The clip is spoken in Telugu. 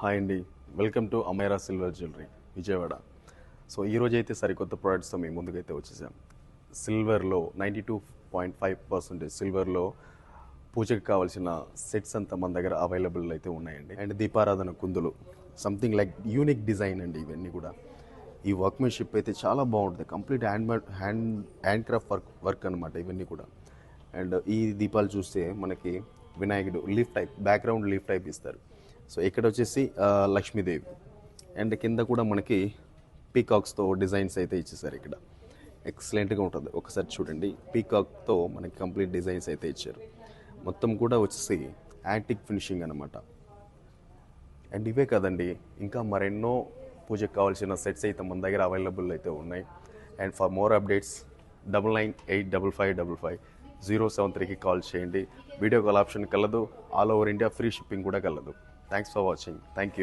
హాయ్ అండి, welcome to Amaira silver jewellery Vijayawada. So ఈరోజు అయితే సరికొత్త ప్రోడక్ట్స్తో మేము ముందుకైతే వచ్చేసాం. సిల్వర్లో 92.5% సిల్వర్లో పూజకి కావాల్సిన సెట్స్ అంతా మన దగ్గర అవైలబుల్ అయితే ఉన్నాయండి. అండ్ దీపారాధన కుందులు సంథింగ్ లైక్ యూనిక్ డిజైన్ అండి. ఇవన్నీ కూడా ఈ వర్క్మెన్షిప్ అయితే చాలా బాగుంటుంది. కంప్లీట్ హ్యాండ్ క్రాఫ్ట్ వర్క్ అనమాట ఇవన్నీ కూడా. అండ్ ఈ దీపాలు చూస్తే మనకి వినాయకుడు leaf type background leaf type ఇస్తారు. సో ఇక్కడ వచ్చేసి లక్ష్మీదేవి అండ్ కింద కూడా మనకి పీకాక్స్తో డిజైన్స్ అయితే ఇచ్చేసారు. ఇక్కడ ఎక్సలెంట్గా ఉంటుంది, ఒకసారి చూడండి. పీకాక్తో మనకి కంప్లీట్ డిజైన్స్ అయితే ఇచ్చారు. మొత్తం కూడా వచ్చేసి యాంటిక్ ఫినిషింగ్ అనమాట. అండ్ ఇవే కదండి, ఇంకా మరెన్నో పూజకు కావాల్సిన సెట్స్ అయితే మన దగ్గర అవైలబుల్ అయితే ఉన్నాయి. అండ్ ఫర్ మోర్ అప్డేట్స్ 9985555073కి కాల్ చేయండి. వీడియో కాల్ ఆప్షన్ కలదు. All over India free shipping కూడా కలదు. Thanks for watching. Thank you.